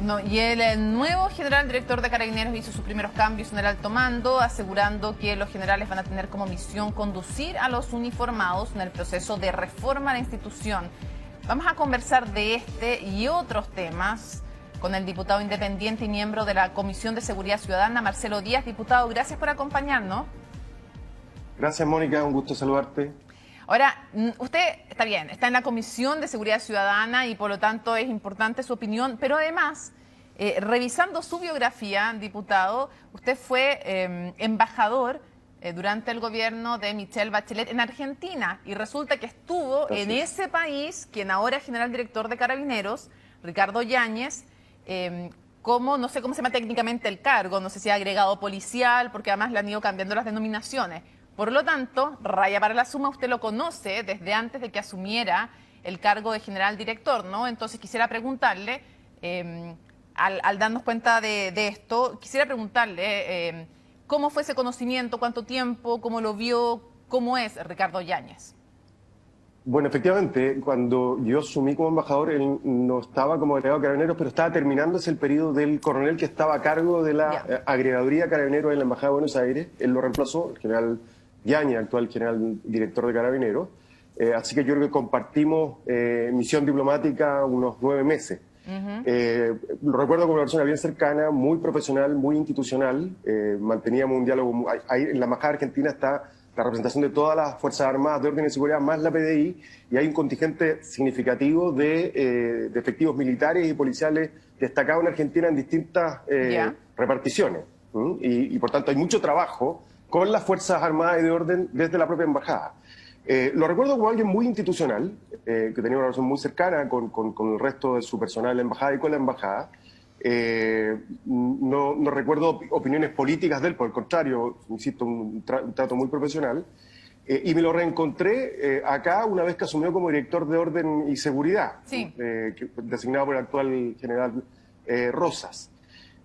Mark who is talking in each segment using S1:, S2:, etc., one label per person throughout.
S1: No, y el nuevo general director de Carabineros hizo sus primeros cambios en el alto mando, asegurando que los generales van a tener como misión conducir a los uniformados en el proceso de reforma de la institución. Vamos a conversar de este y otros temas con el diputado independiente y miembro de la Comisión de Seguridad Ciudadana, Marcelo Díaz. Diputado, gracias por acompañarnos.
S2: Gracias, Mónica, un gusto saludarte.
S1: Ahora, usted está bien, está en la Comisión de Seguridad Ciudadana y por lo tanto es importante su opinión, pero además, revisando su biografía, diputado, usted fue embajador durante el gobierno de Michelle Bachelet en Argentina y resulta que estuvo en ese país, quien ahora es general director de Carabineros, Ricardo Yáñez, como, no sé cómo se llama técnicamente el cargo, no sé si agregado policial, porque además le han ido cambiando las denominaciones. Por lo tanto, raya para la suma, usted lo conoce desde antes de que asumiera el cargo de general director, ¿no? Entonces quisiera preguntarle, al darnos cuenta de esto, quisiera preguntarle cómo fue ese conocimiento, cuánto tiempo, cómo lo vio, cómo es Ricardo Yáñez.
S2: Bueno, efectivamente, cuando yo asumí como embajador, él no estaba como agregado de Carabineros, pero estaba terminándose el periodo del coronel que estaba a cargo de la agregaduría Carabineros en la Embajada de Buenos Aires. Él lo reemplazó, el general Yáñez, actual general director de Carabineros. Así que yo creo que compartimos misión diplomática unos 9 meses. Lo recuerdo como una persona bien cercana, muy profesional, muy institucional. Manteníamos un diálogo. Ahí en la Embajada Argentina está la representación de todas las Fuerzas Armadas de Orden y Seguridad, más la PDI, y hay un contingente significativo de efectivos militares y policiales destacados en Argentina en distintas reparticiones. Y por tanto hay mucho trabajo con las Fuerzas Armadas y de Orden desde la propia embajada. Lo recuerdo como alguien muy institucional, que tenía una relación muy cercana con el resto de su personal en la embajada y con la embajada. No recuerdo opiniones políticas de él, por el contrario, insisto, un trato muy profesional. Y me lo reencontré acá una vez que asumió como director de Orden y Seguridad, designado por el actual general Rosas.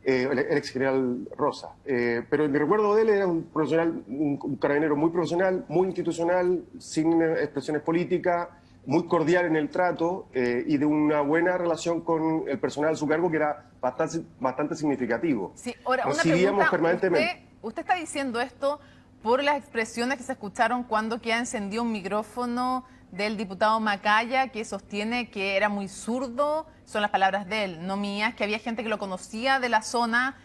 S2: El ex general Rosa. Pero mi recuerdo de él era un profesional, un carabinero muy profesional, muy institucional, sin expresiones políticas, muy cordial en el trato y de una buena relación con el personal a su cargo que era bastante significativo.
S1: Sí, ahora,
S2: recibíamos
S1: una pregunta,
S2: permanentemente.
S1: ¿Usted está diciendo esto por las expresiones que se escucharon cuando que encendió un micrófono del diputado Macaya, que sostiene que era muy zurdo? Son las palabras de él, no mías, que había gente que lo conocía de la zona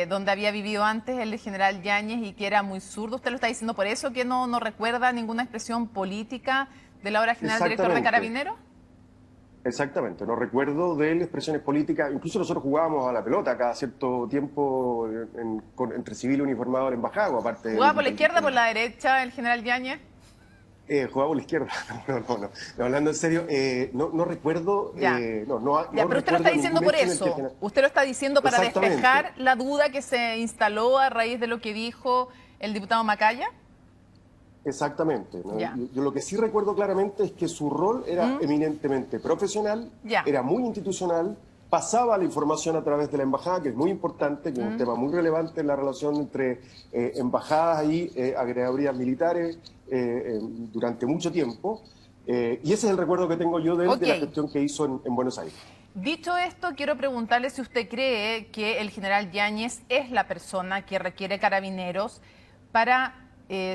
S1: donde había vivido antes el general Yáñez y que era muy zurdo. ¿Usted lo está diciendo por eso, que no recuerda ninguna expresión política del ahora general director de Carabineros?
S2: Exactamente, no recuerdo de él expresiones políticas. Incluso nosotros jugábamos a la pelota cada cierto tiempo entre civil uniformado de la embajada. Aparte
S1: ¿Jugaba por la izquierda o por la derecha el general Yáñez?
S2: Jugaba por la izquierda. No, hablando en serio, no recuerdo.
S1: Pero usted lo está diciendo por eso. Usted lo está diciendo para despejar la duda que se instaló a raíz de lo que dijo el diputado Macaya.
S2: Exactamente. ¿No? Yo lo que sí recuerdo claramente es que su rol era eminentemente profesional, era muy institucional, pasaba la información a través de la embajada, que es muy importante, que es un tema muy relevante en la relación entre embajadas y agregadurías militares durante mucho tiempo. Y ese es el recuerdo que tengo yo de él, de la gestión que hizo en Buenos Aires.
S1: Dicho esto, quiero preguntarle si usted cree que el general Yáñez es la persona que requiere Carabineros para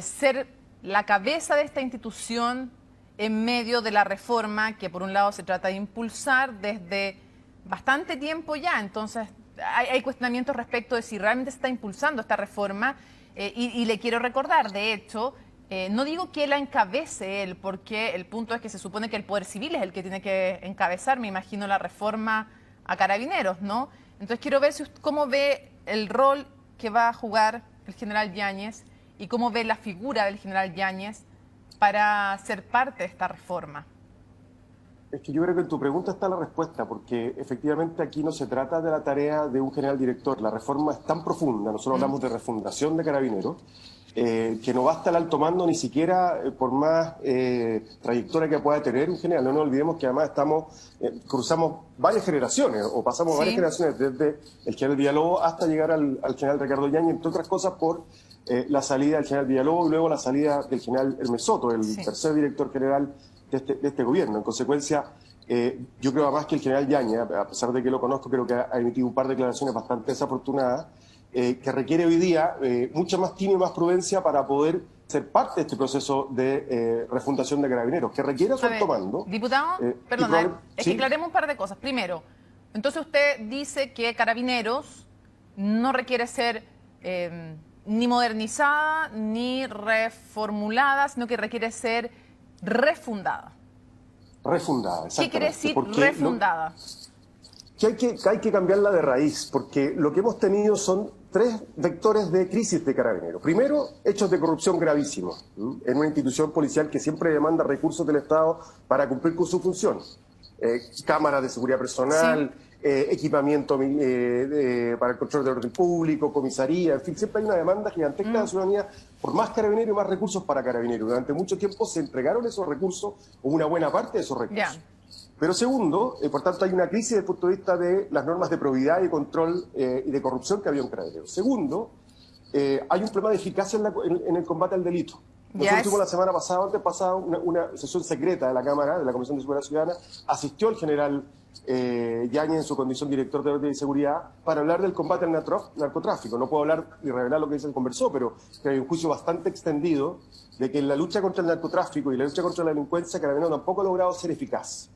S1: ser la cabeza de esta institución en medio de la reforma que por un lado se trata de impulsar desde bastante tiempo ya. Entonces hay cuestionamientos respecto de si realmente se está impulsando esta reforma y le quiero recordar, de hecho, no digo que la encabece él, porque el punto es que se supone que el Poder Civil es el que tiene que encabezar, me imagino, la reforma a Carabineros, ¿no? Entonces quiero ver cómo ve el rol que va a jugar el general Yáñez y cómo ve la figura del general Yáñez para ser parte de esta reforma.
S2: Es que yo creo que en tu pregunta está la respuesta, porque efectivamente aquí no se trata de la tarea de un general director. La reforma es tan profunda, nosotros hablamos de refundación de Carabineros, que no basta el alto mando ni siquiera por más trayectoria que pueda tener un general. No nos olvidemos que además cruzamos varias generaciones, o pasamos varias generaciones, desde el general Villalobos hasta llegar al general Ricardo Yáñez, entre otras cosas por la salida del general Villalobos y luego la salida del general Hermes Soto, el tercer director general de este gobierno. En consecuencia, Yo creo además que el general Yáñez, a pesar de que lo conozco, creo que ha emitido un par de declaraciones bastante desafortunadas, que requiere hoy día mucha más tino y más prudencia para poder ser parte de este proceso de refundación de Carabineros, que requiere su alto mando.
S1: Diputado, perdona, es que aclaremos un par de cosas. Primero, entonces usted dice que Carabineros no requiere ser ni modernizada ni reformulada, sino que requiere ser refundada.
S2: Refundada, exactamente.
S1: ¿Qué quiere decir refundada?
S2: Que hay que cambiarla de raíz, porque lo que hemos tenido son tres vectores de crisis de Carabineros. Primero, hechos de corrupción gravísimos en una institución policial que siempre demanda recursos del Estado para cumplir con su función. Cámaras de seguridad personal, equipamiento para el control de orden público, comisaría, en fin, siempre hay una demanda gigantesca de la ciudadanía por más Carabineros y más recursos para Carabineros. Durante mucho tiempo se entregaron esos recursos, o una buena parte de esos recursos. Pero segundo, por tanto, hay una crisis desde el punto de vista de las normas de probidad y control y de corrupción que había en Carabineros. Segundo, hay un problema de eficacia en el combate al delito. Nosotros tuvimos la semana pasada, antes pasada, una sesión secreta de la Cámara, de la Comisión de Seguridad Ciudadana, asistió el general Yáñez en su condición director de orden y seguridad para hablar del combate al narcotráfico. No puedo hablar y revelar lo que se conversó, pero que hay un juicio bastante extendido de que en la lucha contra el narcotráfico y la lucha contra la delincuencia, Carabineros tampoco ha logrado ser eficaz.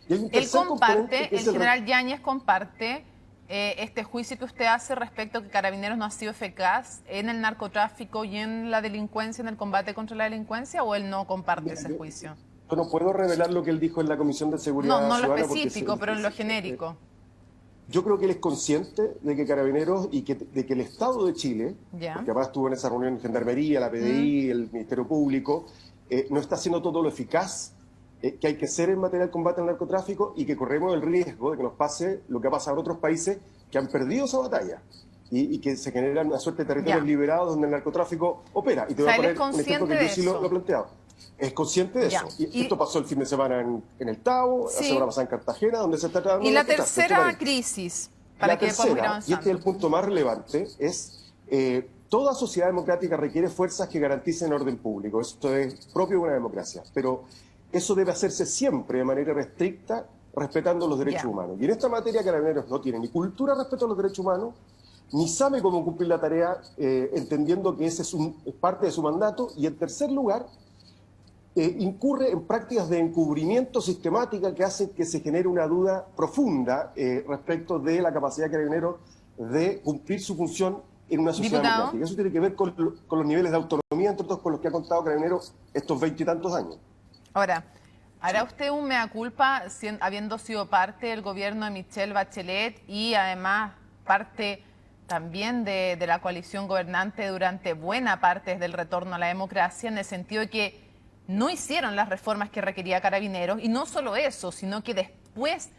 S1: Él comparte, el general Yáñez comparte este juicio que usted hace respecto a que Carabineros no ha sido eficaz en el narcotráfico y en la delincuencia, en el combate contra la delincuencia, ¿o él no comparte ese juicio?
S2: Yo no puedo revelar lo que él dijo en la Comisión de Seguridad
S1: Ciudadana. No lo
S2: específico,
S1: pero en lo genérico.
S2: Yo creo que él es consciente de que Carabineros y de que el Estado de Chile, porque además estuvo en esa reunión en Gendarmería, la PDI, el Ministerio Público, no está haciendo todo lo eficaz que hay que hacer en materia de combate al narcotráfico y que corremos el riesgo de que nos pase lo que ha pasado en otros países que han perdido esa batalla y que se generan una suerte de territorios liberados donde el narcotráfico opera. Y te voy a poner un ejemplo que yo sí lo he planteado. Es consciente de eso. Y esto pasó el fin de semana en el Tao, la semana pasada en Cartagena, donde se está tratando.
S1: Y la tercera crisis, para que podamos ir avanzando.
S2: Y este es el punto más relevante, es toda sociedad democrática requiere fuerzas que garanticen orden público. Esto es propio de una democracia. Pero eso debe hacerse siempre de manera restricta, respetando los derechos humanos. Y en esta materia Carabineros no tiene ni cultura respecto a los derechos humanos, ni sabe cómo cumplir la tarea, entendiendo que ese es parte de su mandato. Y en tercer lugar, incurre en prácticas de encubrimiento sistemática que hacen que se genere una duda profunda respecto de la capacidad de Carabineros de cumplir su función en una sociedad democrática. Eso tiene que ver con los niveles de autonomía, entre otros con los que ha contado Carabineros estos 20 y tantos años.
S1: Ahora, ¿hará usted un mea culpa habiendo sido parte del gobierno de Michelle Bachelet y además parte también de la coalición gobernante durante buena parte del retorno a la democracia, en el sentido de que no hicieron las reformas que requería Carabineros? Y no solo eso, sino que después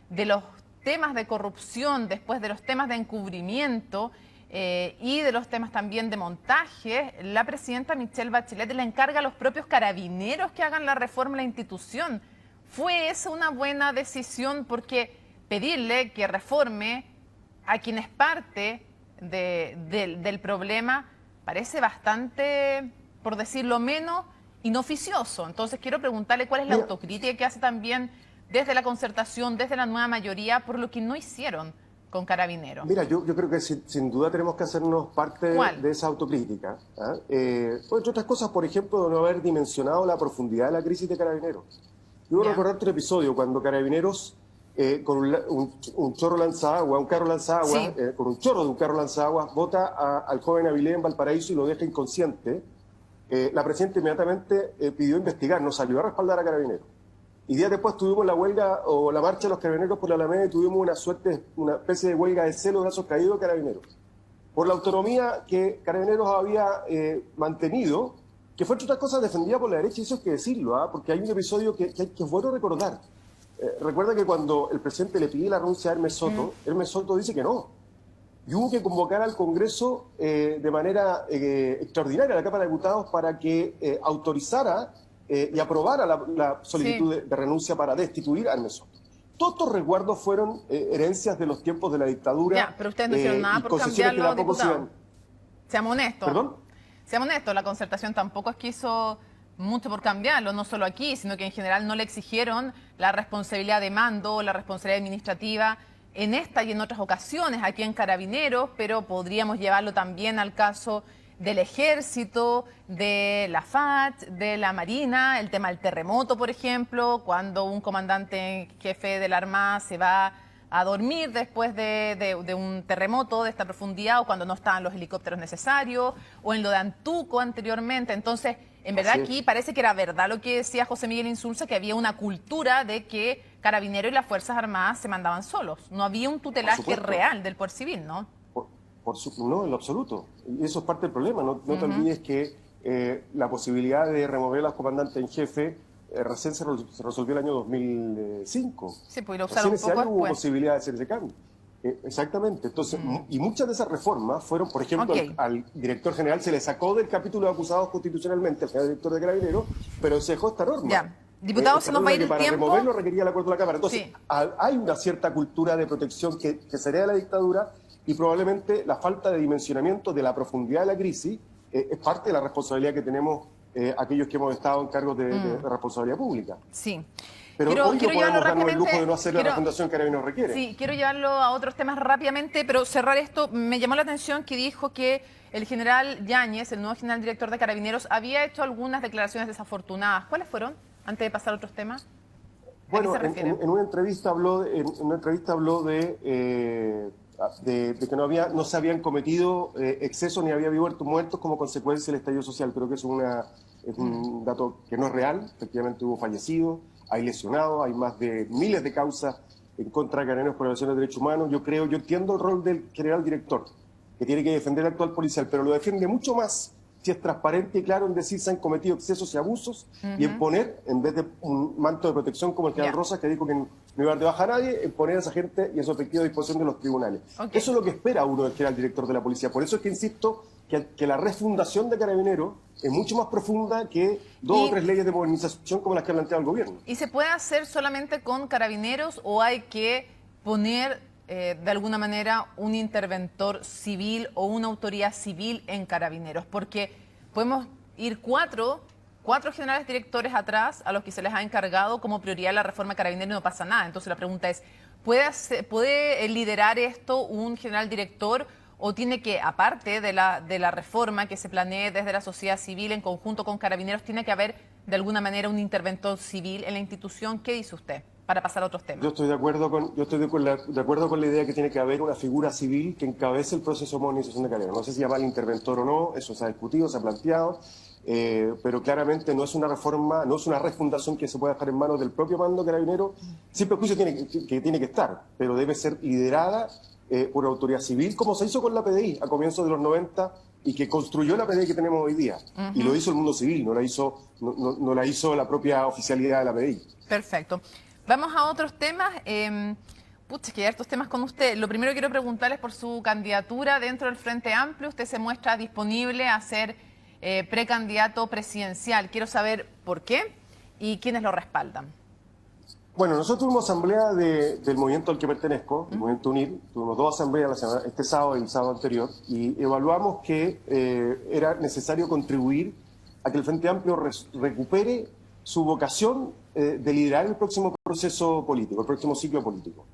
S1: de los temas de corrupción, después de los temas de encubrimiento y de los temas también de montaje, la presidenta Michelle Bachelet le encarga a los propios Carabineros que hagan la reforma de la institución. ¿Fue esa una buena decisión? Porque pedirle que reforme a quien es parte del problema parece bastante, por decirlo menos, inoficioso. Entonces quiero preguntarle cuál es la autocrítica que hace también desde la concertación, desde la nueva mayoría, por lo que no hicieron con Carabineros.
S2: Mira, yo creo que sin duda tenemos que hacernos parte de esa autocrítica. Entre otras cosas, por ejemplo, de no haber dimensionado la profundidad de la crisis de Carabineros. Yo voy a recordarte un episodio cuando Carabineros, con un chorro lanzaagua, un carro lanzaagua, con un chorro de un carro lanzaagua, bota al joven Avilés en Valparaíso y lo deja inconsciente. La presidenta inmediatamente pidió investigar, no salió a respaldar a Carabineros. Y días después tuvimos la huelga o la marcha de los Carabineros por la Alameda y tuvimos una especie de huelga de celo de brazos caídos de Carabineros. Por la autonomía que Carabineros había mantenido, que fue entre otras cosas defendida por la derecha, y eso hay que decirlo, porque hay un episodio que es bueno recordar. Recuerda que cuando el presidente le pide la renuncia a Hermes Soto, Hermes Soto dice que no. Y hubo que convocar al Congreso de manera extraordinaria a la Cámara de Diputados para que autorizara y aprobara la solicitud de renuncia para destituir a Hermes Soto. Todos estos resguardos fueron herencias de los tiempos de la dictadura.
S1: Ya, pero ustedes no hicieron nada por cambiarlo, diputado. Seamos honestos.
S2: ¿Perdón?
S1: Seamos honestos, la concertación tampoco es que hizo mucho por cambiarlo, no solo aquí, sino que en general no le exigieron la responsabilidad de mando, la responsabilidad administrativa en esta y en otras ocasiones aquí en Carabineros, pero podríamos llevarlo también al caso del Ejército, de la FACH, de la Marina, el tema del terremoto, por ejemplo, cuando un comandante jefe de la Armada se va a dormir después de un terremoto de esta profundidad, o cuando no estaban los helicópteros necesarios, o en lo de Antuco anteriormente. Entonces, en verdad aquí parece que era verdad lo que decía José Miguel Insulza, que había una cultura de que Carabineros y las Fuerzas Armadas se mandaban solos. No había un tutelaje real del poder civil, ¿no?
S2: No, en lo absoluto. Y eso es parte del problema. No te olvides que la posibilidad de remover a los comandantes en jefe recién se resolvió el año 2005.
S1: Sí, pues lo usaron
S2: recién
S1: un poco
S2: ese año hubo posibilidad de hacer ese cambio. Exactamente. Entonces, y muchas de esas reformas fueron, por ejemplo, al director general se le sacó del capítulo de acusados constitucionalmente, al general director de Carabineros, pero se dejó esta norma.
S1: Ya. Diputado, se nos va a ir el
S2: para
S1: tiempo.
S2: Para removerlo requería el acuerdo de la Cámara. Entonces, hay una cierta cultura de protección que sería de la dictadura, y probablemente la falta de dimensionamiento de la profundidad de la crisis es parte de la responsabilidad que tenemos aquellos que hemos estado en cargos de responsabilidad pública.
S1: Sí.
S2: Pero hoy no podemos darnos el lujo de no hacer la refundación que Carabineros requiere.
S1: Sí, quiero llevarlo a otros temas rápidamente, pero cerrar esto. Me llamó la atención que dijo que el general Yáñez, el nuevo general director de Carabineros, había hecho algunas declaraciones desafortunadas. ¿Cuáles fueron? Antes de pasar a otros temas.
S2: Bueno, en una entrevista habló de que no se habían cometido excesos ni había habido muertos como consecuencia del estallido social. Creo que es un dato que no es real. Efectivamente hubo fallecidos, hay lesionados, hay más de miles de causas en contra de Carabineros por violación de derechos humanos. Yo entiendo el rol del general director, que tiene que defender al actual policial, pero lo defiende mucho más si es transparente y claro en decir se han cometido excesos y abusos y en poner, en vez de un manto de protección como el general Rosas, que dijo que no iba a dar de baja a nadie, en poner a esa gente y a su efectiva disposición de los tribunales. Eso es lo que espera uno del general director de la policía. Por eso es que insisto que la refundación de Carabineros es mucho más profunda que dos o tres leyes de modernización como las que ha planteado el gobierno.
S1: ¿Y se puede hacer solamente con Carabineros o hay que poner de alguna manera un interventor civil o una autoridad civil en Carabineros? Porque podemos ir cuatro generales directores atrás a los que se les ha encargado como prioridad la reforma de Carabineros y no pasa nada. Entonces la pregunta es, ¿puede liderar esto un general director o tiene que, aparte de la reforma que se planee desde la sociedad civil en conjunto con Carabineros, tiene que haber de alguna manera un interventor civil en la institución? ¿Qué dice usted? Para pasar a otros temas.
S2: Yo estoy de acuerdo con la idea que tiene que haber una figura civil que encabece el proceso de modernización de Carabineros. No sé si llamarle interventor o no, eso se ha discutido, se ha planteado, pero claramente no es una reforma, no es una refundación que se pueda dejar en manos del propio mando Carabineros. Sin prejuicio tiene que estar, pero debe ser liderada por autoridad civil, como se hizo con la PDI a comienzos de los 90 y que construyó la PDI que tenemos hoy día. Y lo hizo el mundo civil, no la hizo la propia oficialidad de la PDI.
S1: Perfecto. Vamos a otros temas. Que hay hartos temas con usted. Lo primero que quiero preguntarles por su candidatura dentro del Frente Amplio. Usted se muestra disponible a ser precandidato presidencial. Quiero saber por qué y quiénes lo respaldan.
S2: Bueno, nosotros tuvimos asamblea del movimiento al que pertenezco, el movimiento UNIR. Tuvimos dos asambleas este sábado y el sábado anterior, y evaluamos que era necesario contribuir a que el Frente Amplio recupere su vocación de liderar el próximo proceso político, el próximo ciclo político,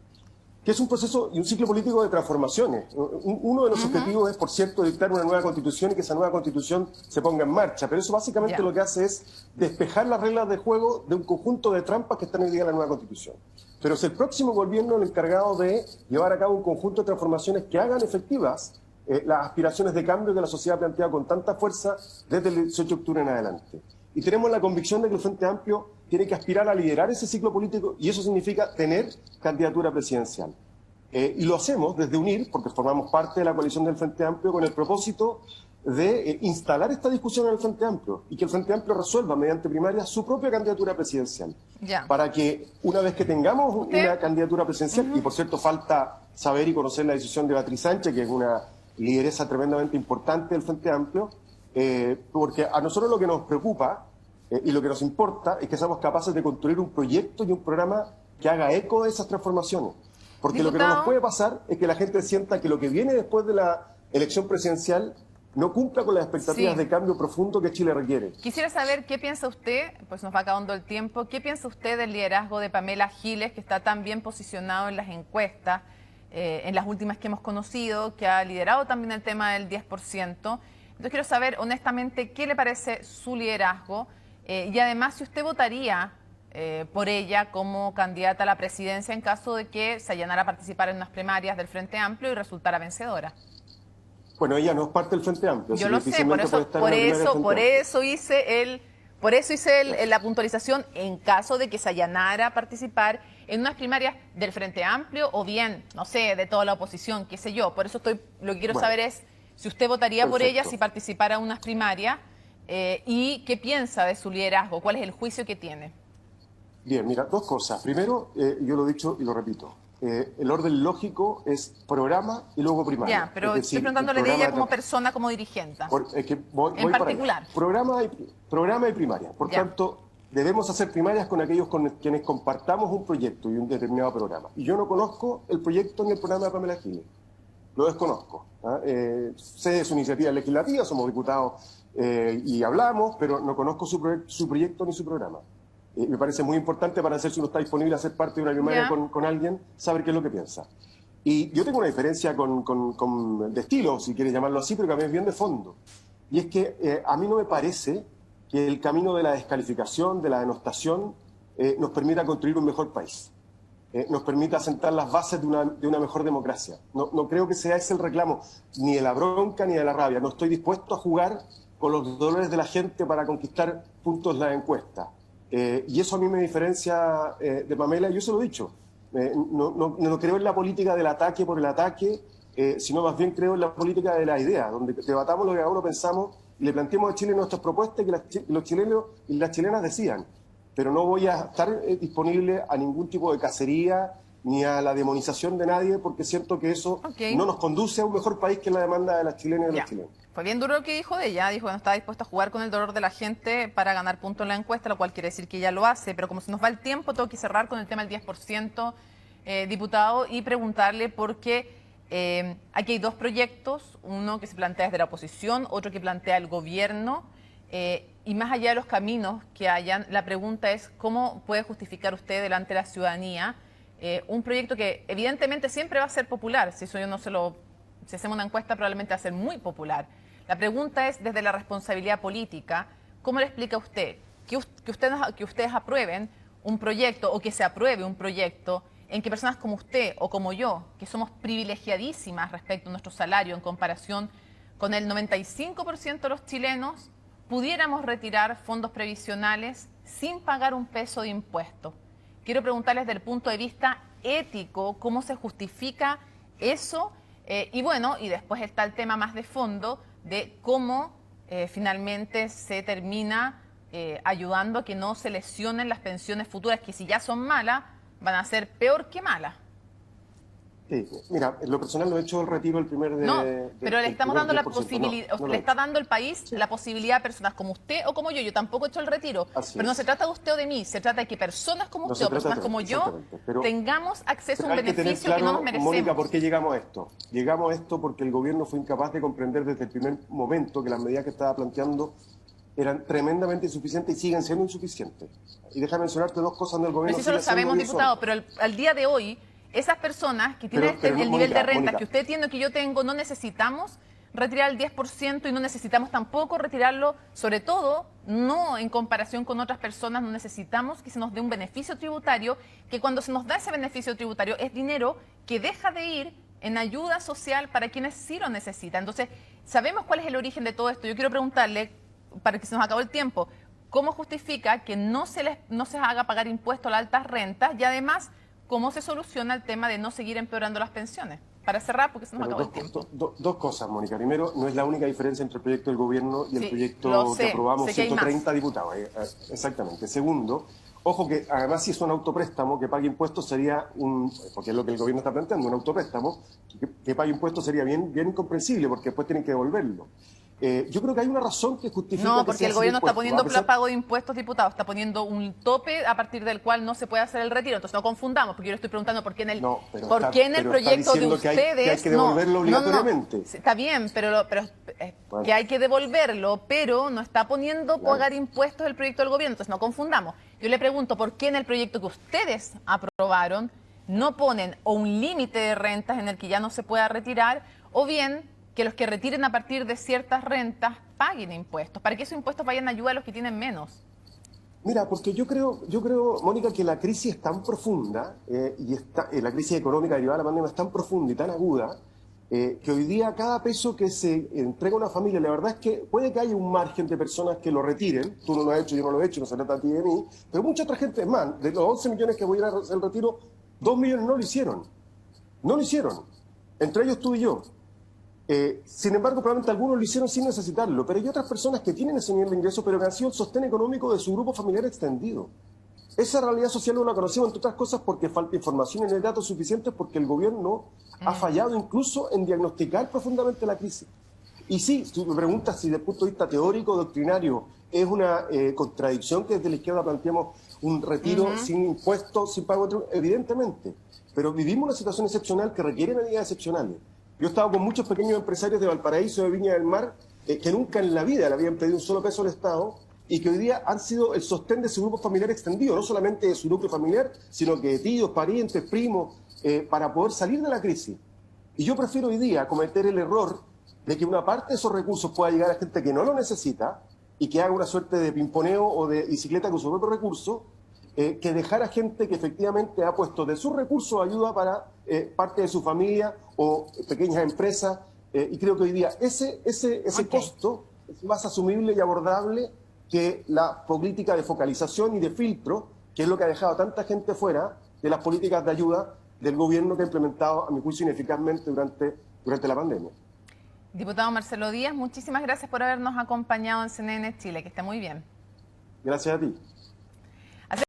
S2: que es un proceso y un ciclo político de transformaciones. Uno de los objetivos es, por cierto, dictar una nueva constitución y que esa nueva constitución se ponga en marcha, pero eso básicamente lo que hace es despejar las reglas de juego de un conjunto de trampas que están hoy día en la nueva constitución. Pero es el próximo gobierno el encargado de llevar a cabo un conjunto de transformaciones que hagan efectivas las aspiraciones de cambio que la sociedad plantea con tanta fuerza desde el 18 de octubre en adelante. Y tenemos la convicción de que el Frente Amplio tiene que aspirar a liderar ese ciclo político, y eso significa tener candidatura presidencial. Y lo hacemos desde UNIR, porque formamos parte de la coalición del Frente Amplio, con el propósito de instalar esta discusión en el Frente Amplio y que el Frente Amplio resuelva mediante primaria su propia candidatura presidencial. Para que una vez que tengamos una candidatura presidencial, y por cierto falta saber y conocer la decisión de Beatriz Sánchez, que es una lideresa tremendamente importante del Frente Amplio, porque a nosotros lo que nos preocupa y lo que nos importa es que seamos capaces de construir un proyecto y un programa que haga eco de esas transformaciones. Porque lo que no nos puede pasar es que la gente sienta que lo que viene después de la elección presidencial no cumpla con las expectativas
S1: Sí.
S2: de cambio profundo que Chile requiere.
S1: Quisiera saber qué piensa usted, pues nos va acabando el tiempo, qué piensa usted del liderazgo de Pamela Giles, que está tan bien posicionado en las encuestas, en las últimas que hemos conocido, que ha liderado también el tema del 10%. Entonces quiero saber honestamente qué le parece su liderazgo y además si usted votaría por ella como candidata a la presidencia en caso de que se allanara a participar en unas primarias del Frente Amplio y resultara vencedora.
S2: Bueno, ella no es parte del Frente Amplio.
S1: Yo lo sé, por eso hice la puntualización en caso de que se allanara a participar en unas primarias del Frente Amplio o bien, no sé, de toda la oposición, qué sé yo. Por eso lo que quiero saber es si usted votaría por ella si participara en unas primarias y qué piensa de su liderazgo, cuál es el juicio que tiene.
S2: Bien, mira, dos cosas. Primero, yo lo he dicho y lo repito. El orden lógico es programa y luego primaria.
S1: Ya, pero estoy preguntándole de ella como persona, como dirigente.
S2: Voy
S1: particular.
S2: Programa y primaria. Por tanto, debemos hacer primarias con aquellos con quienes compartamos un proyecto y un determinado programa. Y yo no conozco el proyecto ni el programa de Pamela Giles. Lo desconozco. Sé de su iniciativa legislativa, somos diputados y hablamos, pero no conozco su proyecto ni su programa. Me parece muy importante para hacer si uno está disponible a ser parte de una primaria con alguien, saber qué es lo que piensa. Y yo tengo una diferencia de estilo, si quieres llamarlo así, pero que a mí es bien de fondo. Y es que a mí no me parece que el camino de la descalificación, de la denostación, nos permita construir un mejor país. Nos permita sentar las bases de una mejor democracia. No creo que sea ese el reclamo, ni de la bronca ni de la rabia. No estoy dispuesto a jugar con los dolores de la gente para conquistar puntos en la encuesta. Y eso a mí me diferencia de Pamela, yo se lo he dicho. No creo en la política del ataque por el ataque, sino más bien creo en la política de la idea, donde debatamos lo que cada uno pensamos y le planteemos a Chile nuestras propuestas y que los chilenos y las chilenas decidan. Pero no voy a estar disponible a ningún tipo de cacería ni a la demonización de nadie, porque siento que eso no nos conduce a un mejor país que la demanda de las chilenas y de los chilenos.
S1: Fue bien duro lo que dijo de ella, dijo que no estaba dispuesta a jugar con el dolor de la gente para ganar puntos en la encuesta, lo cual quiere decir que ella lo hace, pero como se nos va el tiempo, tengo que cerrar con el tema del 10%, diputado, y preguntarle por qué aquí hay dos proyectos, uno que se plantea desde la oposición, otro que plantea el gobierno, y más allá de los caminos que hayan, la pregunta es cómo puede justificar usted delante de la ciudadanía un proyecto que evidentemente siempre va a ser popular, si eso yo no se lo... Si hacemos una encuesta probablemente va a ser muy popular. La pregunta es, desde la responsabilidad política, ¿cómo le explica a usted que ustedes aprueben un proyecto o que se apruebe un proyecto en que personas como usted o como yo, que somos privilegiadísimas respecto a nuestro salario en comparación con el 95% de los chilenos, pudiéramos retirar fondos previsionales sin pagar un peso de impuesto? Quiero preguntarles desde el punto de vista ético, ¿cómo se justifica eso? Y bueno, y después está el tema más de fondo de cómo finalmente se termina ayudando a que no se lesionen las pensiones futuras, que si ya son malas, van a ser peor que malas.
S2: Sí, mira, en lo personal no he hecho el retiro el primer de...
S1: No, pero le estamos dando la posibilidad, le está dando el país la posibilidad a personas como usted o como yo tampoco he hecho el retiro, pero no se trata de usted o de mí, se trata de que personas como usted o personas como yo tengamos acceso a un beneficio que no nos merecemos.
S2: Mónica, ¿por qué llegamos a esto? Llegamos a esto porque el gobierno fue incapaz de comprender desde el primer momento que las medidas que estaba planteando eran tremendamente insuficientes y siguen siendo insuficientes. Y déjame mencionarte dos cosas del gobierno.
S1: Pero si eso lo sabemos, diputado, pero al día de hoy, esas personas que tienen el nivel de renta que usted tiene, que yo tengo, no necesitamos retirar el 10% y no necesitamos tampoco retirarlo, sobre todo, no en comparación con otras personas, no necesitamos que se nos dé un beneficio tributario, que cuando se nos da ese beneficio tributario es dinero que deja de ir en ayuda social para quienes sí lo necesitan. Entonces, sabemos cuál es el origen de todo esto. Yo quiero preguntarle, para que se nos acabó el tiempo, ¿cómo justifica que no se haga pagar impuestos a las altas rentas y además cómo se soluciona el tema de no seguir empeorando las pensiones? Para cerrar, porque se nos acabó el tiempo.
S2: Dos cosas, Mónica. Primero, no es la única diferencia entre el proyecto del gobierno y el proyecto que aprobamos 130 diputados. Exactamente. Segundo, ojo que además si es un autopréstamo, que pague impuestos sería porque es lo que el gobierno está planteando, un autopréstamo, que pague impuestos sería bien incomprensible porque después tienen que devolverlo. Yo creo que hay una razón que justifica.
S1: No,
S2: que
S1: porque
S2: sea
S1: el
S2: sin
S1: gobierno está
S2: impuestos,
S1: poniendo pago de impuestos, diputado, está poniendo un tope a partir del cual no se puede hacer el retiro. Entonces no confundamos, porque yo le estoy preguntando por qué en el,
S2: No, pero
S1: por qué en el
S2: pero
S1: proyecto de
S2: diciendo
S1: ustedes...
S2: que hay que devolverlo obligatoriamente.
S1: Sí, está bien, pero
S2: Bueno.
S1: que hay que devolverlo, pero no está poniendo
S2: Claro.
S1: pagar impuestos el proyecto del gobierno. Entonces no confundamos. Yo le pregunto por qué en el proyecto que ustedes aprobaron no ponen o un límite de rentas en el que ya no se pueda retirar, o bien que los que retiren a partir de ciertas rentas paguen impuestos, para que esos impuestos vayan a ayuda a los que tienen menos.
S2: Mira, porque yo creo, Mónica, que la crisis es tan profunda la crisis económica derivada de la pandemia es tan profunda y tan aguda que hoy día cada peso que se entrega a una familia, la verdad es que puede que haya un margen de personas que lo retiren. Tú no lo has hecho, yo no lo he hecho, no se trata a ti de mí, pero mucha otra gente más. De los 11 millones que voy a ir al retiro, 2 millones no lo hicieron. No lo hicieron. Entre ellos tú y yo. Sin embargo, probablemente algunos lo hicieron sin necesitarlo, pero hay otras personas que tienen ese nivel de ingreso, pero que han sido el sostén económico de su grupo familiar extendido. Esa realidad social no la conocemos, entre otras cosas, porque falta información y no hay datos suficientes, porque el gobierno ha fallado incluso en diagnosticar profundamente la crisis. Y sí, tú me preguntas si desde el punto de vista teórico, doctrinario, es una contradicción que desde la izquierda planteamos un retiro sin impuestos, sin pago de tributo, evidentemente. Pero vivimos una situación excepcional que requiere medidas excepcionales. Yo he estado con muchos pequeños empresarios de Valparaíso, de Viña del Mar, que nunca en la vida le habían pedido un solo peso al Estado y que hoy día han sido el sostén de su grupo familiar extendido, no solamente de su núcleo familiar, sino que de tíos, parientes, primos, para poder salir de la crisis. Y yo prefiero hoy día cometer el error de que una parte de esos recursos pueda llegar a gente que no lo necesita y que haga una suerte de pimponeo o de bicicleta con su propio recurso, que dejar a gente que efectivamente ha puesto de sus recursos ayuda para parte de su familia o pequeñas empresas. Y creo que hoy día ese costo es más asumible y abordable que la política de focalización y de filtro, que es lo que ha dejado a tanta gente fuera de las políticas de ayuda del gobierno que ha implementado, a mi juicio, ineficazmente durante la pandemia.
S1: Diputado Marcelo Díaz, muchísimas gracias por habernos acompañado en CNN Chile, que esté muy bien.
S2: Gracias a ti.